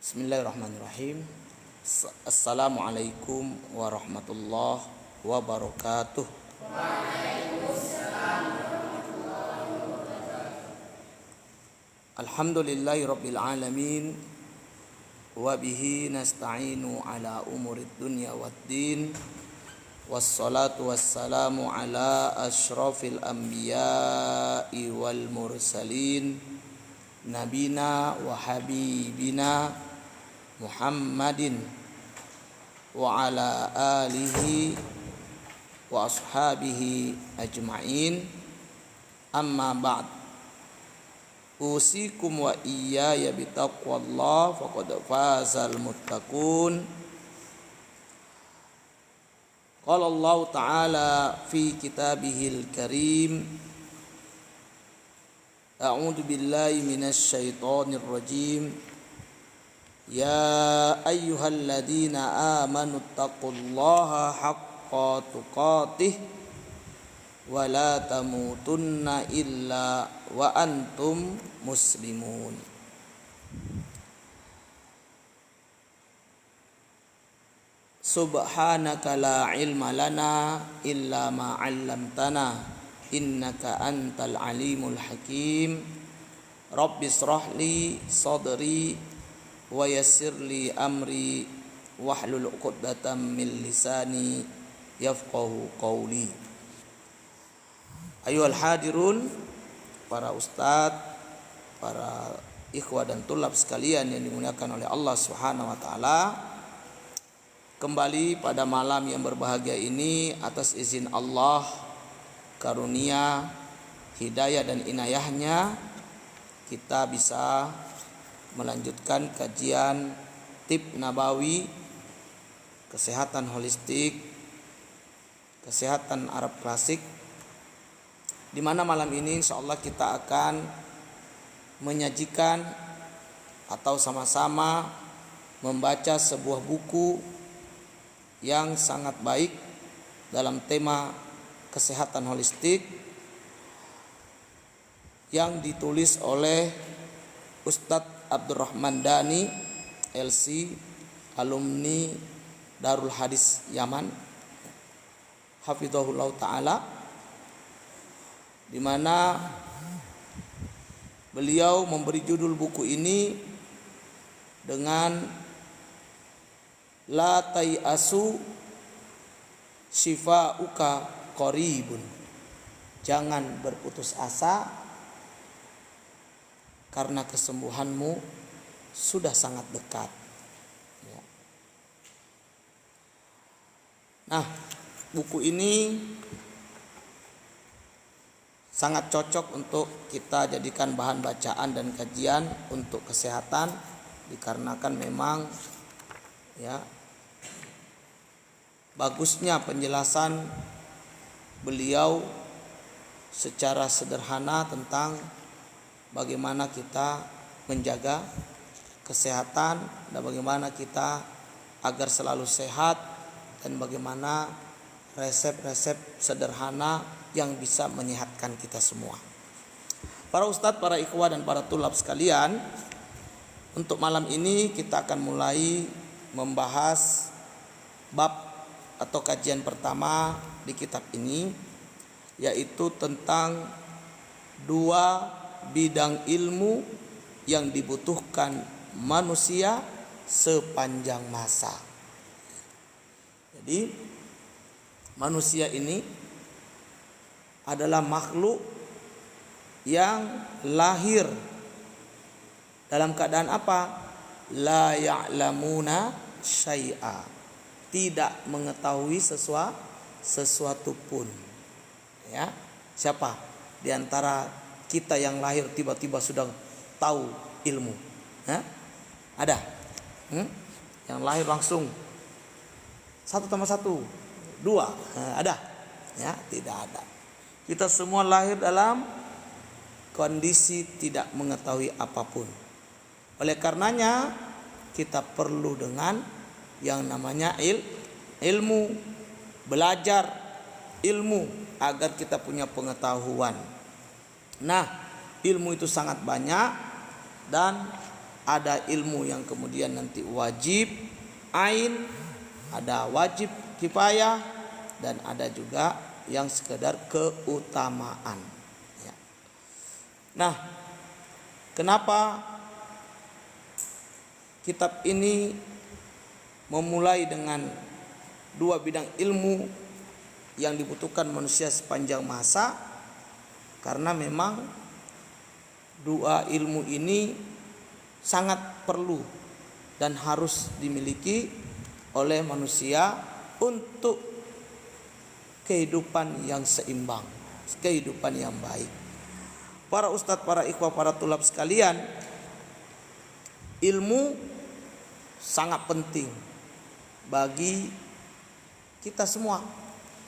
Bismillahirrahmanirrahim. Assalamualaikum warahmatullahi wabarakatuh. Alhamdulillahirabbil alamin wa bihi nasta'inu ala umurid dunya waddin. Wassalatu wassalamu ala asyrafil anbiya'i wal mursalin nabina wa habibina Muhammadin wa ala alihi wa ashabihi ajma'in. Amma ba'd. Usikum wa iyaya bitaqwallah faqad fazal muttaqun. Qala Allah ta'ala fi kitabihil karim. A'udzu billahi minasy syaithanir rajim. Ya ayyuhalladzina amanu taqullaha haqqa tuqatih wa la tamutunna illa wa antum muslimun. Subhanaka la ilma lana illa ma 'allamtana innaka antal alimul hakim. Rabbis shrahli sadri wa yassirli amri wahlul 'uqdatam min lisani yafqahu qawli. Ayyuhal hadirun, para ustadz, para ikhwah dan tulab sekalian yang dimuliakan oleh Allah Subhanahu wa taala. Kembali pada malam yang berbahagia ini atas izin Allah, karunia, hidayah dan inayahnya, kita bisa melanjutkan kajian Tib Nabawi, kesehatan holistik, kesehatan Arab klasik, di mana malam ini insyaallah kita akan menyajikan atau sama-sama membaca sebuah buku yang sangat baik dalam tema kesehatan holistik yang ditulis oleh Ustadz Abdurrahman Dani LC, alumni Darul Hadis Yaman, hafizahullah ta'ala, di mana beliau memberi judul buku ini dengan La tai'asu shifa'uka qaribun. Jangan berputus asa karena kesembuhanmu sudah sangat dekat. Ya. Nah, buku ini sangat cocok untuk kita jadikan bahan bacaan dan kajian untuk kesehatan, dikarenakan memang ya bagusnya penjelasan beliau secara sederhana tentang bagaimana kita menjaga kesehatan dan bagaimana kita agar selalu sehat, dan bagaimana resep-resep sederhana yang bisa menyehatkan kita semua. Para ustadz, para ikhwah dan para tulab sekalian, untuk malam ini kita akan mulai membahas bab atau kajian pertama di kitab ini, yaitu tentang dua bidang ilmu yang dibutuhkan manusia sepanjang masa. Jadi manusia ini adalah makhluk yang lahir dalam keadaan apa? La ya'lamuna syai'a, tidak mengetahui sesuatu pun. Ya, siapa di antara kita yang lahir tiba-tiba sudah tahu ilmu? Ada? Yang lahir langsung 1 tambah 1 2, ada? Ya, tidak ada. Kita semua lahir dalam kondisi tidak mengetahui apapun. Oleh karenanya kita perlu dengan yang namanya ilmu, belajar ilmu agar kita punya pengetahuan. Nah, ilmu itu sangat banyak dan ada ilmu yang kemudian nanti wajib ain, ada wajib kifayah, dan ada juga yang sekedar keutamaan. Ya. Nah, kenapa kitab ini memulai dengan dua bidang ilmu yang dibutuhkan manusia sepanjang masa? Karena memang dua ilmu ini sangat perlu dan harus dimiliki oleh manusia untuk kehidupan yang seimbang, kehidupan yang baik. Para ustadz, para ikhwah, para tulab sekalian, ilmu sangat penting bagi kita semua.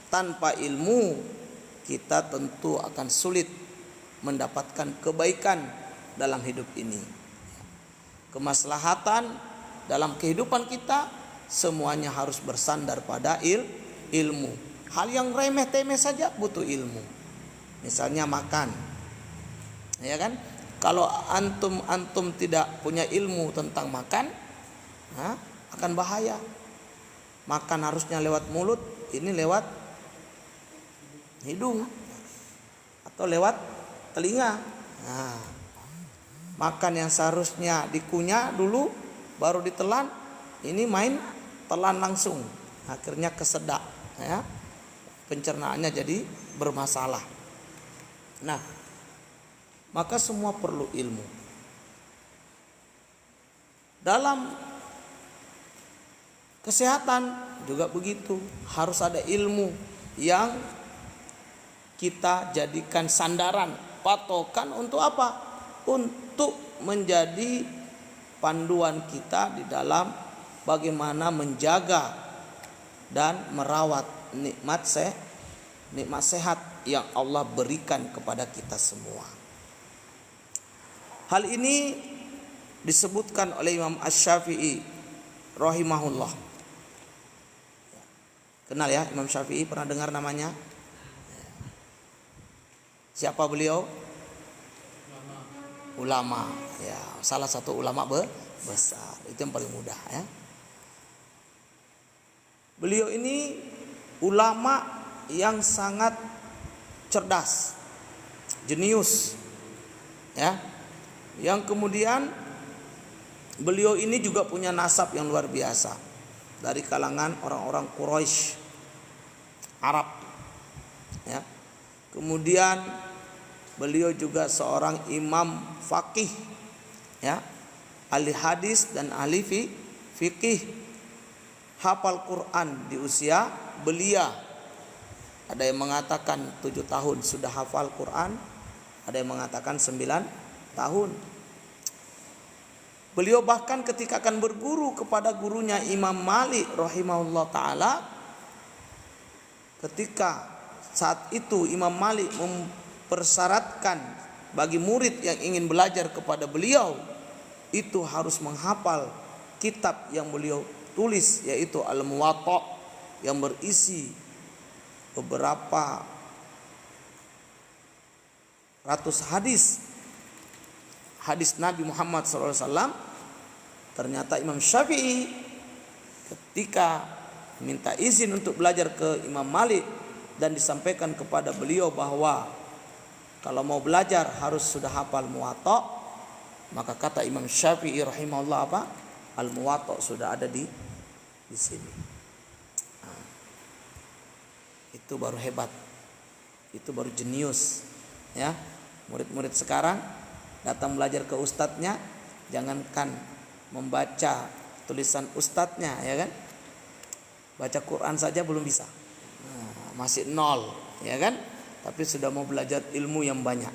Tanpa ilmu kita tentu akan sulit mendapatkan kebaikan dalam hidup ini. Kemaslahatan dalam kehidupan kita semuanya harus bersandar pada ilmu. Hal yang remeh-temeh saja butuh ilmu. Misalnya makan, ya kan? Kalau antum tidak punya ilmu tentang makan, akan bahaya. Makan harusnya lewat mulut, ini lewat hidung atau lewat telinga. Makan yang seharusnya dikunyah dulu baru ditelan, ini main telan langsung, akhirnya kesedak, ya. Pencernaannya jadi bermasalah. Nah, maka semua perlu ilmu. Dalam kesehatan juga begitu, harus ada ilmu yang kita jadikan sandaran, patokan untuk apa? Untuk menjadi panduan kita di dalam bagaimana menjaga dan merawat nikmat sehat yang Allah berikan kepada kita semua. Hal ini disebutkan oleh Imam Asy-Syafi'i rahimahullah. Kenal ya Imam Syafi'i, pernah dengar namanya? Siapa beliau? Ulama. Ya, salah satu ulama besar. Itu yang paling mudah, ya. Beliau ini ulama yang sangat cerdas, jenius, ya. Yang kemudian beliau ini juga punya nasab yang luar biasa dari kalangan orang-orang Quraisy Arab, ya. Kemudian beliau juga seorang imam faqih, ya, ahli hadis dan ahli fikih, hafal Quran di usia belia. Ada yang mengatakan 7 tahun sudah hafal Quran, ada yang mengatakan 9 tahun. Beliau bahkan ketika akan berguru kepada gurunya Imam Malik rahimahullah ta'ala, ketika saat itu Imam Malik mempersyaratkan bagi murid yang ingin belajar kepada beliau itu harus menghafal kitab yang beliau tulis, yaitu Al-Muwatta, yang berisi beberapa ratus hadis Nabi Muhammad SAW. Ternyata Imam Syafi'i ketika minta izin untuk belajar ke Imam Malik dan disampaikan kepada beliau bahwa kalau mau belajar harus sudah hafal Muwatta, maka kata Imam Syafi'i rahimahullah apa? Al-Muwatta sudah ada di sini. Nah, itu baru hebat, itu baru jenius, ya. Murid-murid sekarang datang belajar ke ustadznya, jangankan membaca tulisan ustadznya, ya kan? Baca Quran saja belum bisa, masih nol, ya kan? Tapi sudah mau belajar ilmu yang banyak.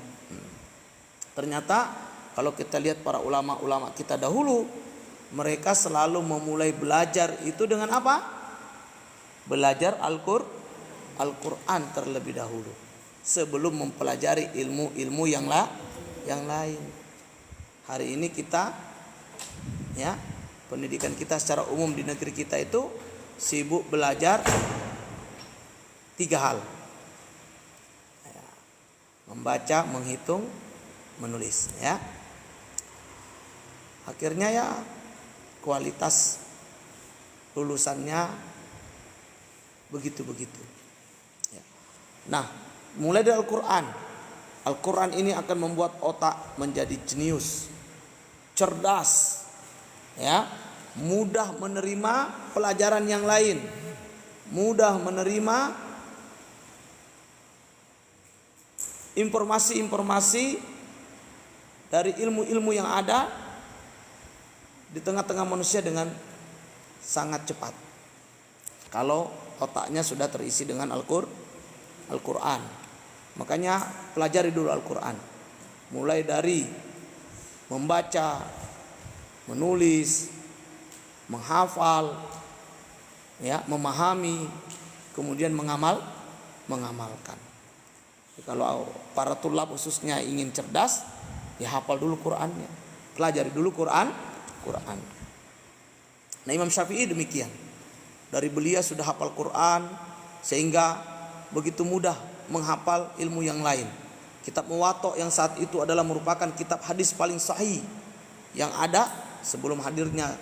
Ternyata kalau kita lihat para ulama-ulama kita dahulu, mereka selalu memulai belajar itu dengan apa? Belajar Al-Quran terlebih dahulu, sebelum mempelajari ilmu-ilmu yang lain. Hari ini kita, ya, pendidikan kita secara umum di negeri kita itu sibuk belajar 3 hal: membaca, menghitung, menulis, ya. Akhirnya ya kualitas lulusannya begitu-begitu. Ya. Nah, mulai dari Al-Quran. Al-Quran ini akan membuat otak menjadi jenius, cerdas, ya, mudah menerima pelajaran yang lain, mudah menerima informasi-informasi dari ilmu-ilmu yang ada di tengah-tengah manusia dengan sangat cepat. Kalau otaknya sudah terisi dengan Al-Quran. Makanya pelajari dulu Al-Quran. Mulai dari membaca, menulis, menghafal, ya, memahami, kemudian mengamalkan. Kalau para tulab khususnya ingin cerdas, ya hafal dulu Qurannya, pelajari dulu Quran. Nah, Imam Syafi'i demikian. Dari beliau sudah hafal Quran sehingga begitu mudah menghafal ilmu yang lain. Kitab Muwatta yang saat itu adalah merupakan kitab hadis paling sahih yang ada sebelum hadirnya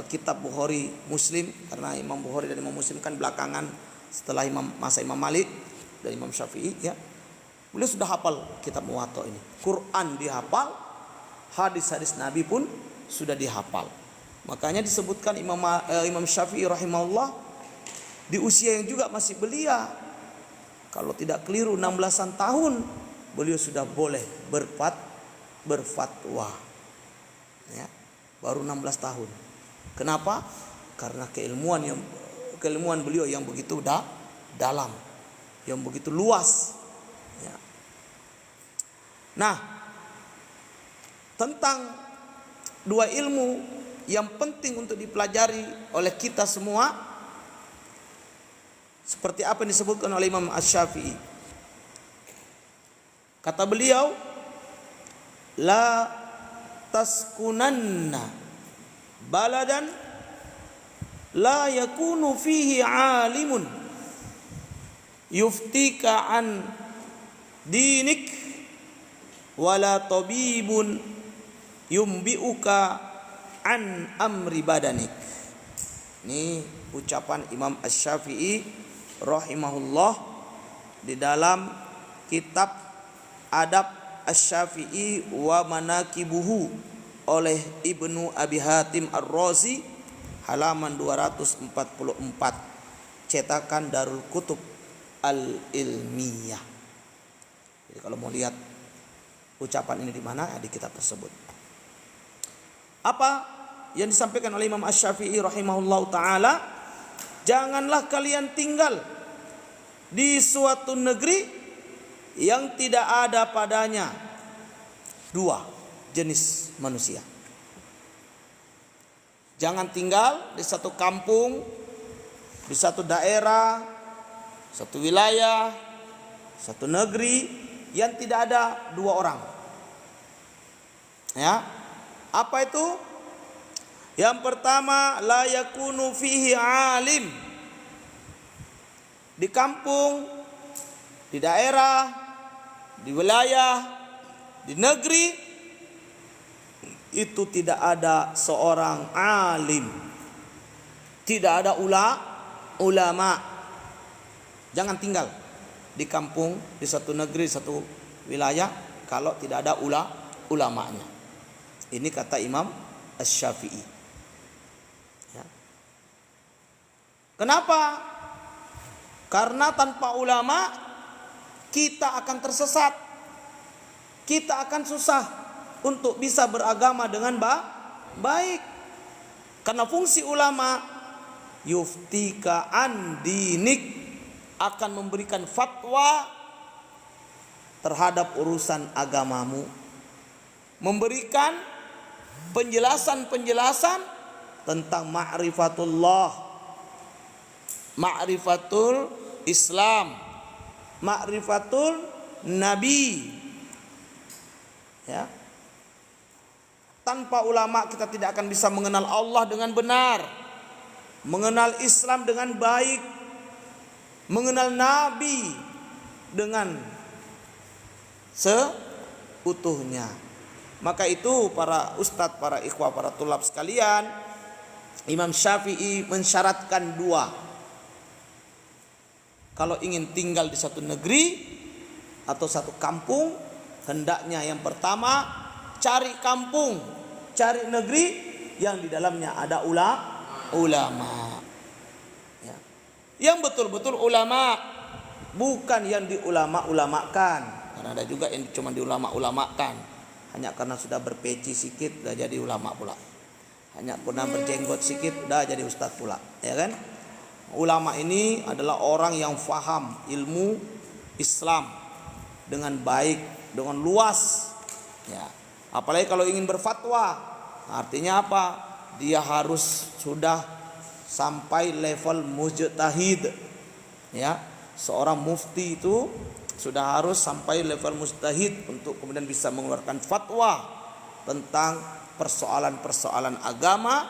kitab Bukhari Muslim, karena Imam Bukhari dan Imam Muslim kan belakangan setelah masa Imam Malik dan Imam Syafi'i, ya. Beliau sudah hafal kitab Muwatta ini. Quran dihafal, hadis-hadis Nabi pun sudah dihafal. Makanya disebutkan Imam Syafi'i rahimahullah di usia yang juga masih belia, kalau tidak keliru 16-an tahun, beliau sudah boleh berfatwa. Ya, baru 16 tahun. Kenapa? Karena keilmuan beliau yang begitu dalam, yang begitu luas. Ya. Nah, tentang dua ilmu yang penting untuk dipelajari oleh kita semua, seperti apa yang disebutkan oleh Imam Asy-Syafi'i. Kata beliau, la taskunanna baladan la yakunu fihi alimun yuftika an dinik wala tabibun yumbiuka an amri badanik. Ini ucapan Imam Asy-Syafi'i rahimahullah di dalam kitab Adab Asy-Syafi'i wa Manaqibuhu oleh Ibnu Abi Hatim Ar-Razi, halaman 244, cetakan Darul Kutub Al-Ilmiyah. Jadi kalau mau lihat ucapan ini di mana, di kitab tersebut. Apa yang disampaikan oleh Imam Asy-Syafi'i rahimahullah ta'ala? Janganlah kalian tinggal di suatu negeri yang tidak ada padanya dua jenis manusia. Jangan tinggal di satu kampung, di satu daerah, satu wilayah, satu negeri yang tidak ada dua orang. Ya, apa itu? Yang pertama, la yakunu fihi alim. Di kampung, di daerah, di wilayah, di negeri itu tidak ada seorang alim. Tidak ada ulama. Jangan tinggal di kampung, di satu negeri, satu wilayah kalau tidak ada ulamanya. Ini kata Imam Asy-Syafi'i. Ya. Kenapa? Karena tanpa ulama kita akan tersesat. Kita akan susah untuk bisa beragama dengan baik. Karena fungsi ulama yuftika an dinik, akan memberikan fatwa terhadap urusan agamamu, memberikan penjelasan-penjelasan tentang ma'rifatullah, ma'rifatul Islam, ma'rifatul Nabi. Ya. Tanpa ulama kita tidak akan bisa mengenal Allah dengan benar, mengenal Islam dengan baik, mengenal Nabi dengan seutuhnya. Maka itu para ustadz, para ikhwah, para tulab sekalian, Imam Syafi'i mensyaratkan dua. Kalau ingin tinggal di satu negeri atau satu kampung, hendaknya yang pertama cari kampung, cari negeri yang di dalamnya ada ulama. Ya. Yang betul-betul ulama, bukan yang diulama-ulamakan. Karena ada juga yang cuma diulama-ulamakan, hanya karena sudah berpeci sedikit sudah jadi ulama pula. Hanya pernah berjenggot sedikit sudah jadi ustadz pula, ya kan? Ulama ini adalah orang yang faham ilmu Islam dengan baik, dengan luas. Ya. Apalagi kalau ingin berfatwa, artinya apa? Dia harus sudah sampai level mujtahid. Ya, seorang mufti itu sudah harus sampai level mujtahid untuk kemudian bisa mengeluarkan fatwa tentang persoalan-persoalan agama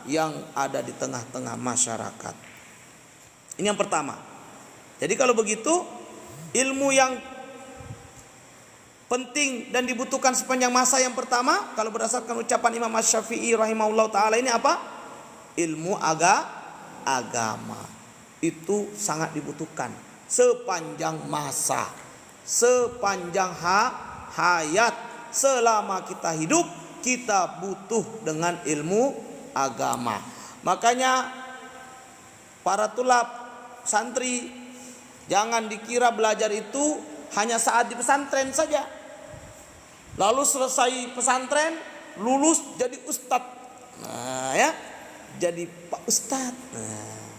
yang ada di tengah-tengah masyarakat. Ini yang pertama. Jadi kalau begitu, ilmu yang penting dan dibutuhkan sepanjang masa yang pertama, kalau berdasarkan ucapan Imam Asy-Syafi'i rahimahullah ta'ala, ini apa? Ilmu agama. Itu sangat dibutuhkan sepanjang masa, sepanjang hayat. Selama kita hidup, kita butuh dengan ilmu agama. Makanya para tulab, santri, jangan dikira belajar itu hanya saat di pesantren saja. Lalu selesai pesantren, lulus jadi ustadz. Nah, ya, jadi Pak Ustadz. Nah,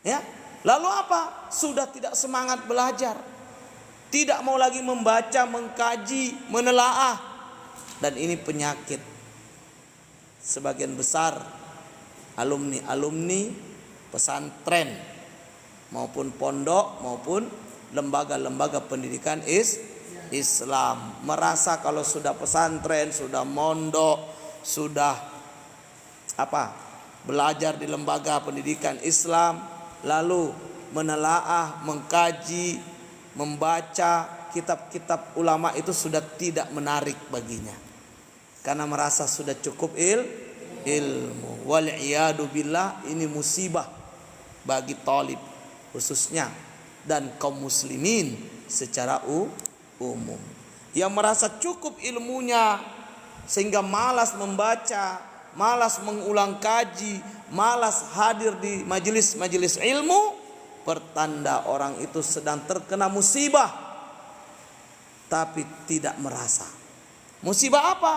ya, lalu apa? Sudah tidak semangat belajar, tidak mau lagi membaca, mengkaji, menelaah, dan ini penyakit. Sebagian besar alumni pesantren maupun pondok maupun lembaga-lembaga pendidikan Islam merasa kalau sudah pesantren, sudah mondok, sudah belajar di lembaga pendidikan Islam, lalu menelaah, mengkaji, membaca kitab-kitab ulama itu sudah tidak menarik baginya, karena merasa sudah cukup ilmu. Wal iyadu billah, ini musibah bagi talib khususnya dan kaum muslimin secara umum yang merasa cukup ilmunya sehingga malas membaca, malas mengulang kaji, malas hadir di majelis-majelis ilmu, pertanda orang itu sedang terkena musibah tapi tidak merasa. Musibah apa?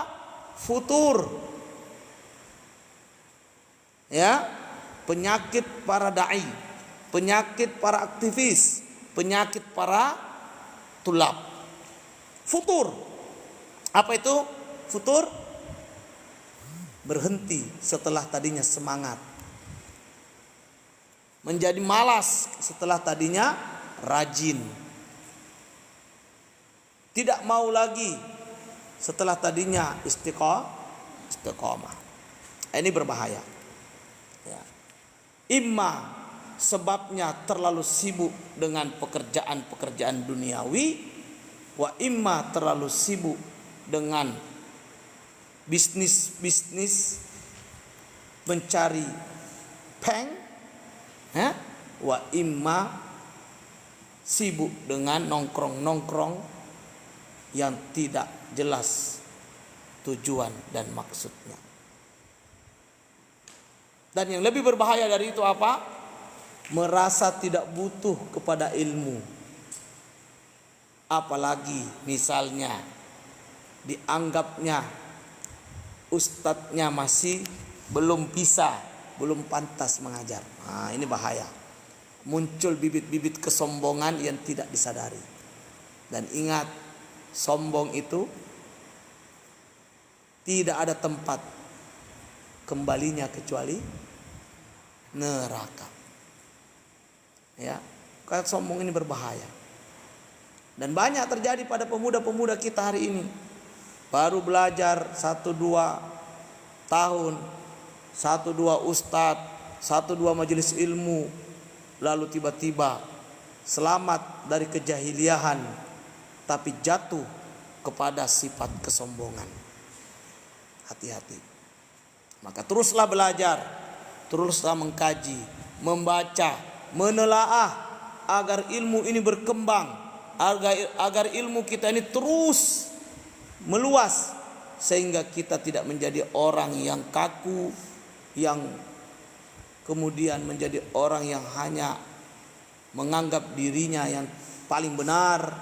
Futur. Ya, penyakit para dai, penyakit para aktivis, penyakit para tulab. Futur. Apa itu futur? Berhenti setelah tadinya semangat, menjadi malas setelah tadinya rajin, tidak mau lagi setelah tadinya istiqomah. Ini berbahaya. Ya. Imma sebabnya terlalu sibuk dengan pekerjaan-pekerjaan duniawi, wa imma terlalu sibuk dengan bisnis mencari peng, wa imma sibuk dengan nongkrong-nongkrong yang tidak jelas tujuan dan maksudnya. Dan yang lebih berbahaya dari itu apa? Merasa tidak butuh kepada ilmu. Apalagi misalnya dianggapnya ustadznya masih belum bisa, belum pantas mengajar. Nah, ini bahaya. Muncul bibit-bibit kesombongan yang tidak disadari. Dan ingat, sombong itu tidak ada tempat kembalinya kecuali neraka. Ya, karena sombong ini berbahaya. Dan banyak terjadi pada pemuda-pemuda kita hari ini. Baru belajar 1-2 tahun, 1-2 ustadz, 1-2 majelis ilmu, lalu tiba-tiba selamat dari kejahiliahan, tapi jatuh kepada sifat kesombongan. Hati-hati. Maka teruslah belajar, teruslah mengkaji, membaca, menelaah agar ilmu ini berkembang, agar ilmu kita ini terus meluas, sehingga kita tidak menjadi orang yang kaku, yang kemudian menjadi orang yang hanya menganggap dirinya yang paling benar,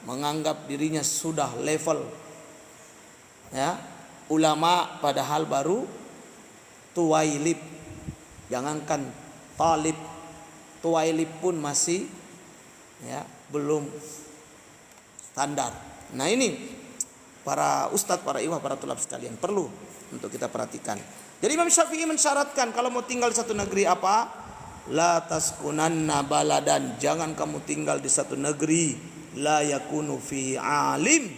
menganggap dirinya sudah level ulama, padahal baru tuwailib. Jangankan talib, tuwailib pun masih belum standar. Nah, ini para ustadz, para ikhwah, para tulab sekalian perlu untuk kita perhatikan. Jadi Imam Syafi'i mensyaratkan kalau mau tinggal di satu negeri apa? La taskunanna baladan, jangan kamu tinggal di satu negeri la yakunu fihi alim,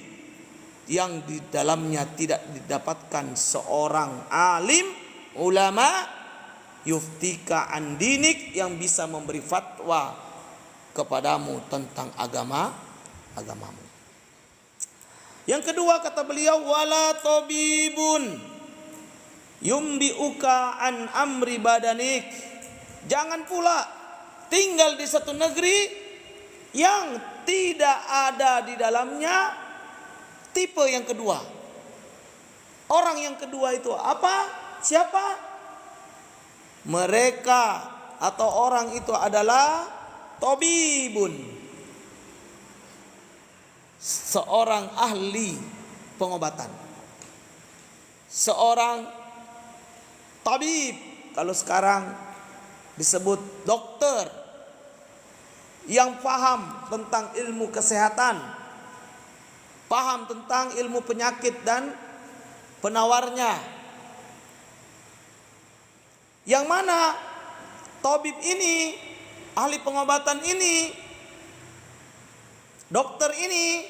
yang di dalamnya tidak didapatkan seorang alim, ulama, yuftika an dinik, yang bisa memberi fatwa kepadamu tentang agamamu. Yang kedua kata beliau, wala tabibun yumbiuka an amri badanik, jangan pula tinggal di satu negeri yang tidak ada di dalamnya tipe yang kedua. Orang yang kedua itu apa? Siapa? Mereka atau orang itu adalah tabibun, seorang ahli pengobatan, seorang tabib, kalau sekarang disebut dokter, yang paham tentang ilmu kesehatan, paham tentang ilmu penyakit dan penawarnya. Yang mana tabib ini, ahli pengobatan ini, dokter ini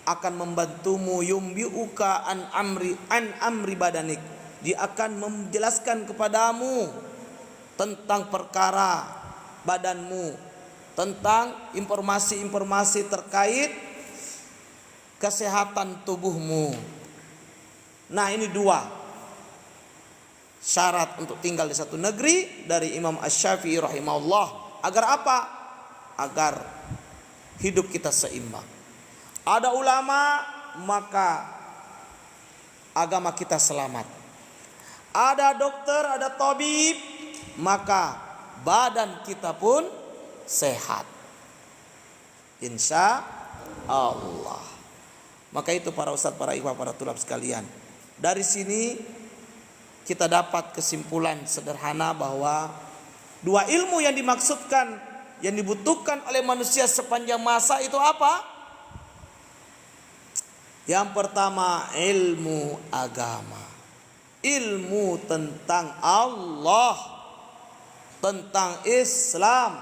akan membantumu, yumbiuka an amri badanik, dia akan menjelaskan kepadamu tentang perkara badanmu, tentang informasi-informasi terkait kesehatan tubuhmu. Nah, ini dua syarat untuk tinggal di satu negeri dari Imam Asy-Syafi'i rahimahullah. Agar apa? Agar hidup kita seimbang. Ada ulama, maka agama kita selamat. Ada dokter, ada tabib, maka badan kita pun sehat, insya Allah. Maka itu para ustadz, para ikhwah, para tulab sekalian, dari sini kita dapat kesimpulan sederhana bahwa dua ilmu yang dimaksudkan, yang dibutuhkan oleh manusia sepanjang masa itu apa? Yang pertama, ilmu agama, ilmu tentang Allah, tentang Islam,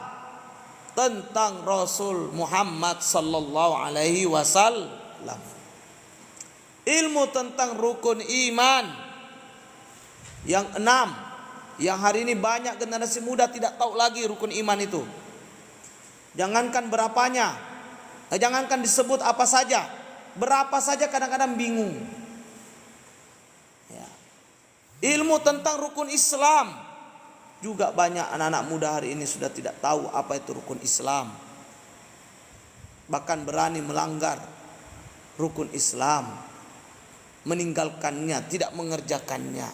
tentang Rasul Muhammad sallallahu alaihi wasallam. Ilmu tentang rukun iman yang 6, yang hari ini banyak generasi muda tidak tahu lagi rukun iman itu. Jangankan berapanya, jangankan disebut apa saja, berapa saja kadang-kadang bingung. Ilmu tentang rukun Islam juga banyak anak-anak muda hari ini sudah tidak tahu apa itu rukun Islam. Bahkan berani melanggar rukun Islam, meninggalkannya, tidak mengerjakannya.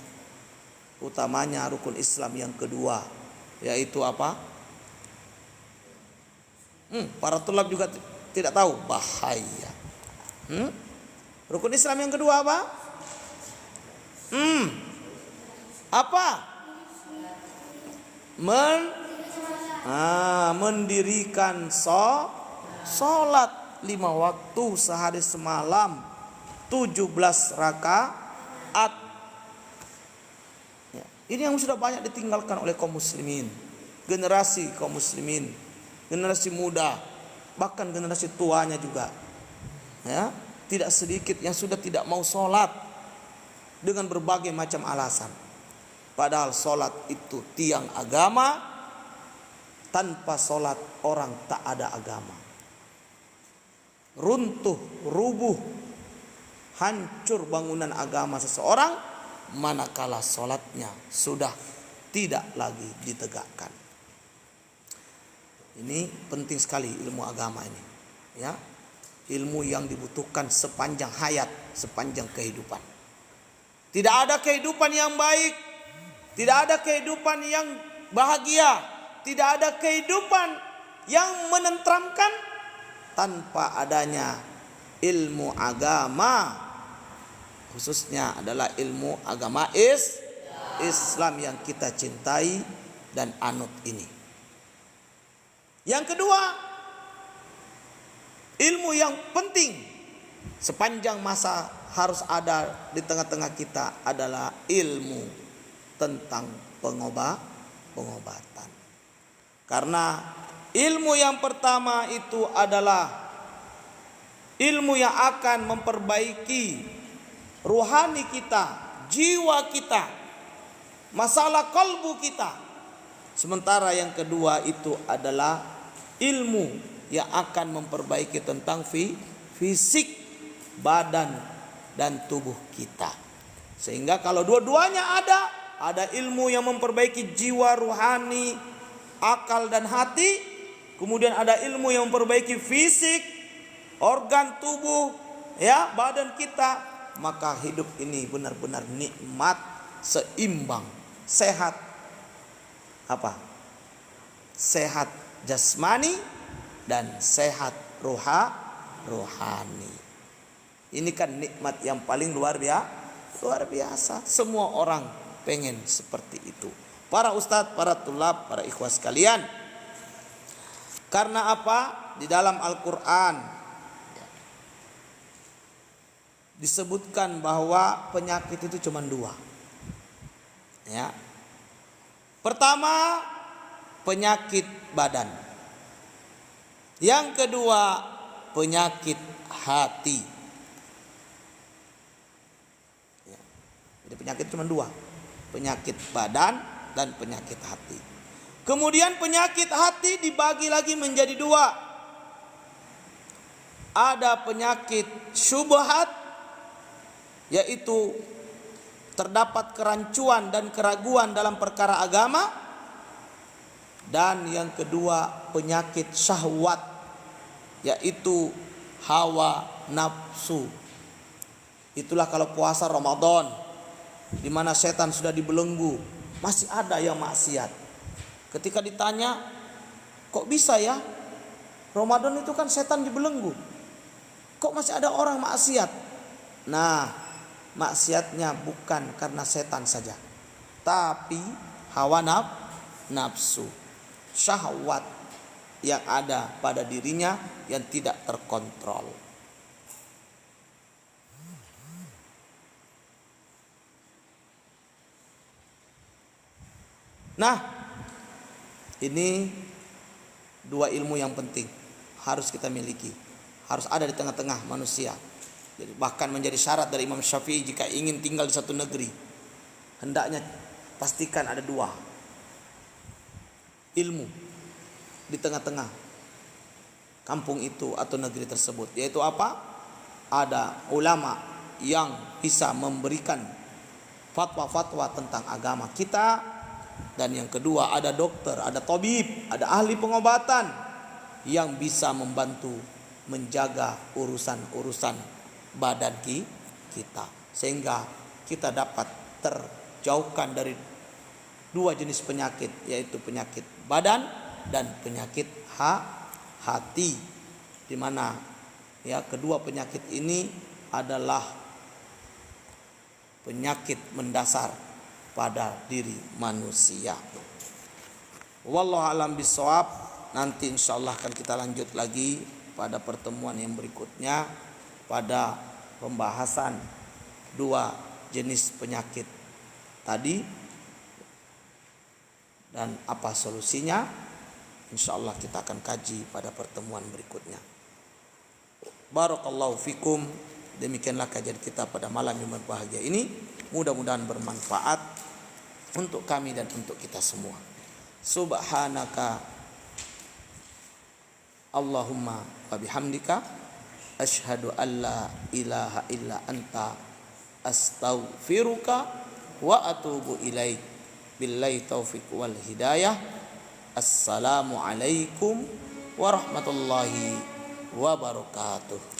Utamanya rukun Islam yang kedua, yaitu apa? Para tulab juga tidak tahu, bahaya. Rukun Islam yang kedua apa? Apa? Mendirikan sholat 5 waktu sehari semalam, 17 rakaat. Ini yang sudah banyak ditinggalkan oleh kaum muslimin, generasi kaum muslimin, generasi muda, bahkan generasi tuanya juga. Tidak sedikit yang sudah tidak mau sholat dengan berbagai macam alasan. Padahal sholat itu tiang agama. Tanpa sholat orang tak ada agama. Runtuh, rubuh hancur bangunan agama seseorang manakala sholatnya sudah tidak lagi ditegakkan. Ini penting sekali ilmu agama ini, ya. Ilmu yang dibutuhkan sepanjang hayat, sepanjang kehidupan. Tidak ada kehidupan yang baik, tidak ada kehidupan yang bahagia, tidak ada kehidupan yang menenteramkan tanpa adanya ilmu agama, khususnya adalah ilmu agama Islam yang kita cintai dan anut ini. Yang kedua, ilmu yang penting sepanjang masa harus ada di tengah-tengah kita adalah ilmu tentang pengobatan. Karena ilmu yang pertama itu adalah ilmu yang akan memperbaiki ruhani kita, jiwa kita, masalah kalbu kita. Sementara yang kedua itu adalah ilmu yang akan memperbaiki tentang fisik, badan dan tubuh kita. Sehingga kalau dua-duanya ada ilmu yang memperbaiki jiwa, ruhani, akal dan hati, kemudian ada ilmu yang memperbaiki fisik, organ tubuh, ya, badan kita, maka hidup ini benar-benar nikmat, seimbang, sehat. Sehat jasmani dan sehat rohani. Ini kan nikmat yang paling luar biasa. Semua orang pengen seperti itu. Para ustadz, para tulab, para ikhwas sekalian. Karena apa? Di dalam Al-Quran disebutkan bahwa penyakit itu cuma dua. Ya. Pertama, penyakit badan. Yang kedua, penyakit hati. Ya. Jadi penyakit cuma dua, penyakit badan dan penyakit hati. Kemudian penyakit hati dibagi lagi menjadi dua. Ada penyakit syubhat, yaitu terdapat kerancuan dan keraguan dalam perkara agama. Dan yang kedua penyakit syahwat, yaitu hawa nafsu. Itulah kalau puasa Ramadan, di mana setan sudah dibelenggu, masih ada yang maksiat. Ketika ditanya, kok bisa ya? Ramadan itu kan setan dibelenggu, kok masih ada orang maksiat? Nah, maksiatnya bukan karena setan saja, tapi hawa nafsu, syahwat yang ada pada dirinya yang tidak terkontrol. Nah, ini dua ilmu yang penting harus kita miliki, harus ada di tengah-tengah manusia. Jadi bahkan menjadi syarat dari Imam Syafi'i jika ingin tinggal di satu negeri, hendaknya pastikan ada dua ilmu di tengah-tengah kampung itu atau negeri tersebut. Yaitu apa? Ada ulama yang bisa memberikan fatwa-fatwa tentang agama kita. Dan yang kedua ada dokter, ada tabib, ada ahli pengobatan yang bisa membantu menjaga urusan-urusan badan kita, sehingga kita dapat terjauhkan dari dua jenis penyakit, yaitu penyakit badan dan penyakit hati, di mana ya kedua penyakit ini adalah penyakit mendasar pada diri manusia. Wallahu a'lam bishawab. Nanti insyaallah akan kita lanjut lagi pada pertemuan yang berikutnya pada pembahasan dua jenis penyakit tadi dan apa solusinya. Insyaallah kita akan kaji pada pertemuan berikutnya. Barakallahu fikum. Demikianlah kajian kita pada malam yang berbahagia ini. Mudah-mudahan bermanfaat untuk kami dan untuk kita semua. Subhanaka Allahumma wa bihamdika Asyhadu an la ilaha illa anta astaghfiruka wa atubu ilaik. Billahi taufiq wal hidayah. Assalamualaikum warahmatullahi wabarakatuh.